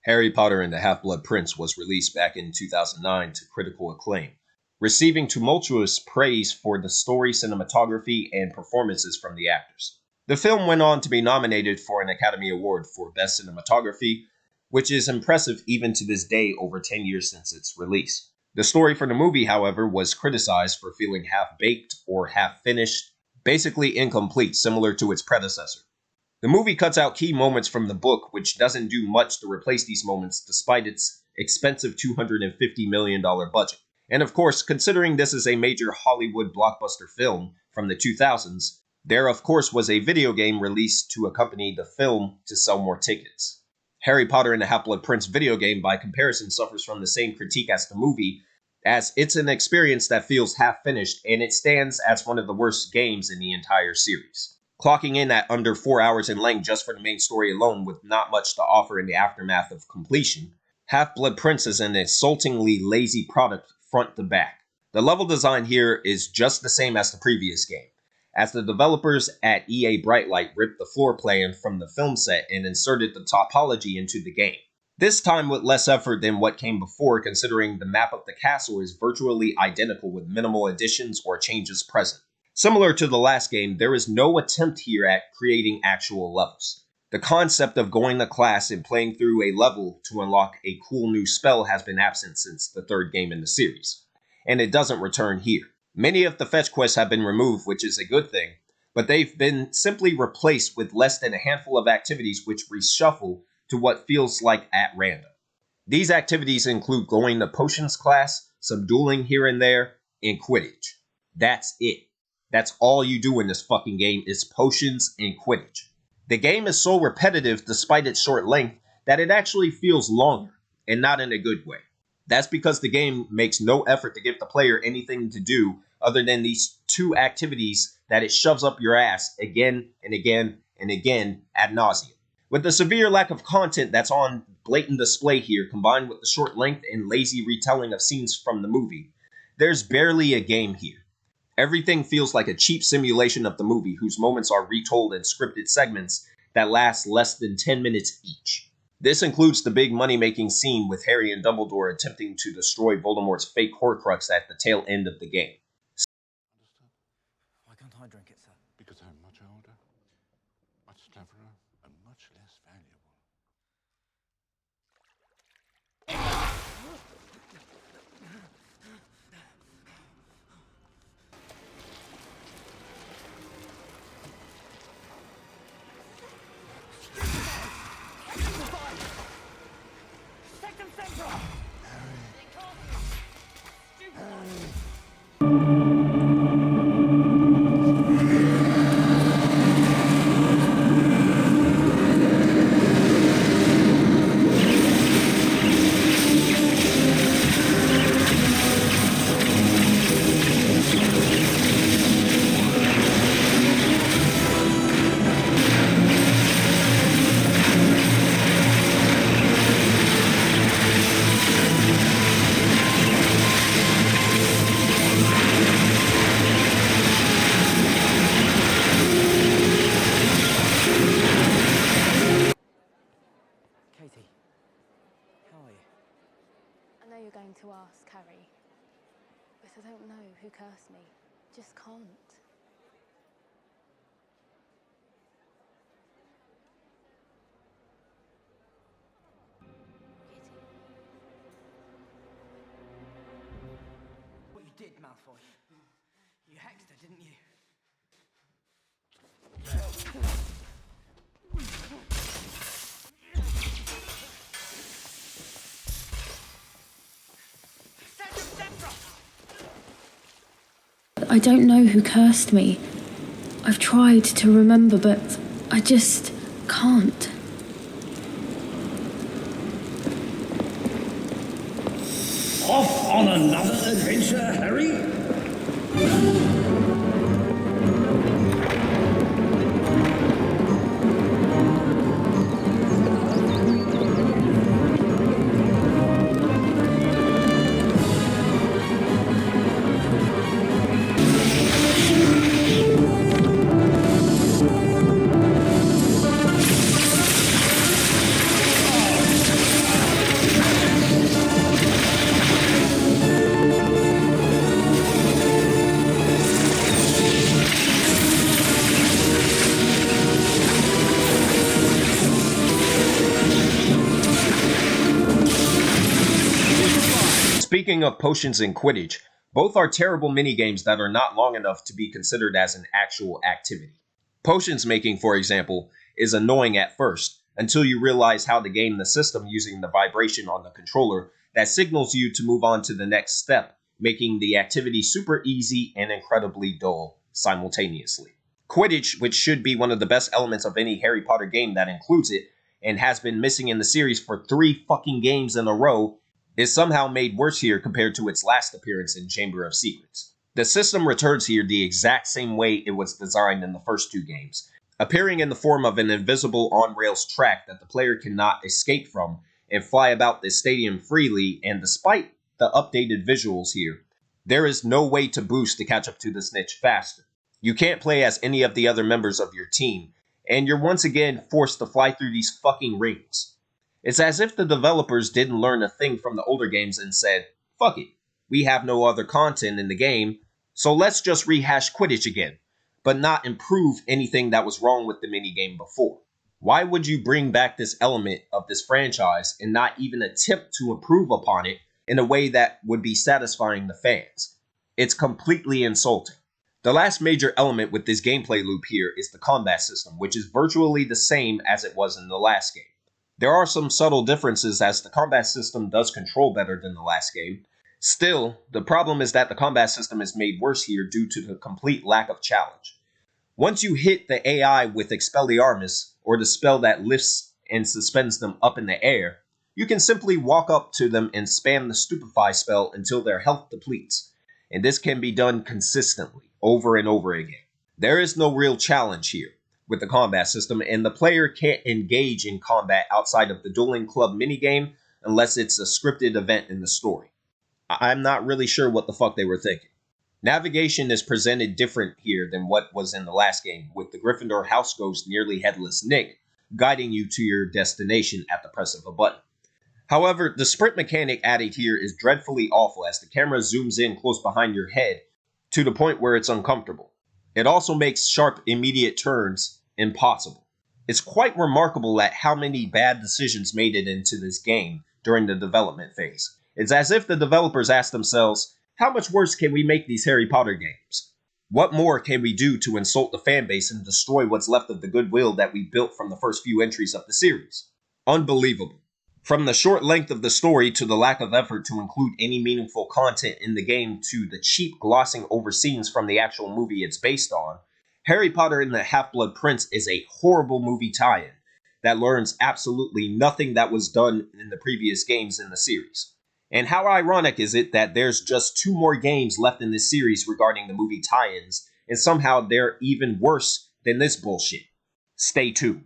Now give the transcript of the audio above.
Harry Potter and the Half-Blood Prince was released back in 2009 to critical acclaim, receiving tumultuous praise for the story, cinematography, and performances from the actors. The film went on to be nominated for an Academy Award for Best Cinematography, which is impressive even to this day over 10 years since its release. The story for the movie, however, was criticized for feeling half-baked or half-finished, basically incomplete, similar to its predecessor. The movie cuts out key moments from the book, which doesn't do much to replace these moments despite its expensive $250 million budget. And of course, considering this is a major Hollywood blockbuster film from the 2000s, there of course was a video game released to accompany the film to sell more tickets. Harry Potter and the Half-Blood Prince video game, by comparison, suffers from the same critique as the movie, as it's an experience that feels half-finished, and it stands as one of the worst games in the entire series, clocking in at under 4 hours in length just for the main story alone with not much to offer in the aftermath of completion. Half-Blood Prince is an insultingly lazy product front to back. The level design here is just the same as the previous game, as the developers at EA Brightlight ripped the floor plan from the film set and inserted the topology into the game. This time with less effort than what came before, considering the map of the castle is virtually identical with minimal additions or changes present. Similar to the last game, there is no attempt here at creating actual levels. The concept of going to class and playing through a level to unlock a cool new spell has been absent since the third game in the series, and it doesn't return here. Many of the fetch quests have been removed, which is a good thing, but they've been simply replaced with less than a handful of activities which reshuffle to what feels like at random. These activities include going to potions class, some dueling here and there, and Quidditch. That's it. That's all you do in this fucking game is potions and Quidditch. The game is so repetitive despite its short length that it actually feels longer, and not in a good way. That's because the game makes no effort to give the player anything to do other than these two activities that it shoves up your ass again and again and again ad nauseum. With the severe lack of content that's on blatant display here, combined with the short length and lazy retelling of scenes from the movie, there's barely a game here. Everything feels like a cheap simulation of the movie, whose moments are retold in scripted segments that last less than 10 minutes each. This includes the big money-making scene with Harry and Dumbledore attempting to destroy Voldemort's fake Horcrux at the tail end of the game. Why can't I drink it, sir? Because I'm much older, much cleverer, and much less valuable. Katie, how are you? I know you're going to ask, Harry, but I don't know who cursed me. Just can't. What you did, Malfoy. You hexed her, didn't you? I don't know who cursed me. I've tried to remember, but I just can't. Off on another adventure, Harry? Speaking of potions and Quidditch, both are terrible minigames that are not long enough to be considered as an actual activity. Potions making, for example, is annoying at first, until you realize how to game the system using the vibration on the controller that signals you to move on to the next step, making the activity super easy and incredibly dull simultaneously. Quidditch, which should be one of the best elements of any Harry Potter game that includes it, and has been missing in the series for 3 fucking games in a row, is somehow made worse here compared to its last appearance in Chamber of Secrets. The system returns here the exact same way it was designed in the first 2 games, appearing in the form of an invisible on-rails track that the player cannot escape from and fly about the stadium freely, and despite the updated visuals here, there is no way to boost to catch up to the snitch faster. You can't play as any of the other members of your team, and you're once again forced to fly through these fucking rings. It's as if the developers didn't learn a thing from the older games and said, fuck it, we have no other content in the game, so let's just rehash Quidditch again, but not improve anything that was wrong with the minigame before. Why would you bring back this element of this franchise and not even attempt to improve upon it in a way that would be satisfying the fans? It's completely insulting. The last major element with this gameplay loop here is the combat system, which is virtually the same as it was in the last game. There are some subtle differences as the combat system does control better than the last game. Still, the problem is that the combat system is made worse here due to the complete lack of challenge. Once you hit the AI with Expelliarmus, or the spell that lifts and suspends them up in the air, you can simply walk up to them and spam the Stupefy spell until their health depletes, and this can be done consistently, over and over again. There is no real challenge here with the combat system, and the player can't engage in combat outside of the Dueling Club minigame unless it's a scripted event in the story. I'm not really sure what the fuck they were thinking. Navigation is presented different here than what was in the last game, with the Gryffindor house ghost nearly headless Nick guiding you to your destination at the press of a button. However, the sprint mechanic added here is dreadfully awful as the camera zooms in close behind your head to the point where it's uncomfortable. It also makes sharp, immediate turns impossible. It's quite remarkable at how many bad decisions made it into this game during the development phase. It's as if the developers asked themselves, how much worse can we make these Harry Potter games? What more can we do to insult the fanbase and destroy what's left of the goodwill that we built from the first few entries of the series? Unbelievable. From the short length of the story to the lack of effort to include any meaningful content in the game to the cheap glossing over scenes from the actual movie it's based on, Harry Potter and the Half-Blood Prince is a horrible movie tie-in that learns absolutely nothing that was done in the previous games in the series. And how ironic is it that there's just 2 more games left in this series regarding the movie tie-ins, and somehow they're even worse than this bullshit. Stay tuned.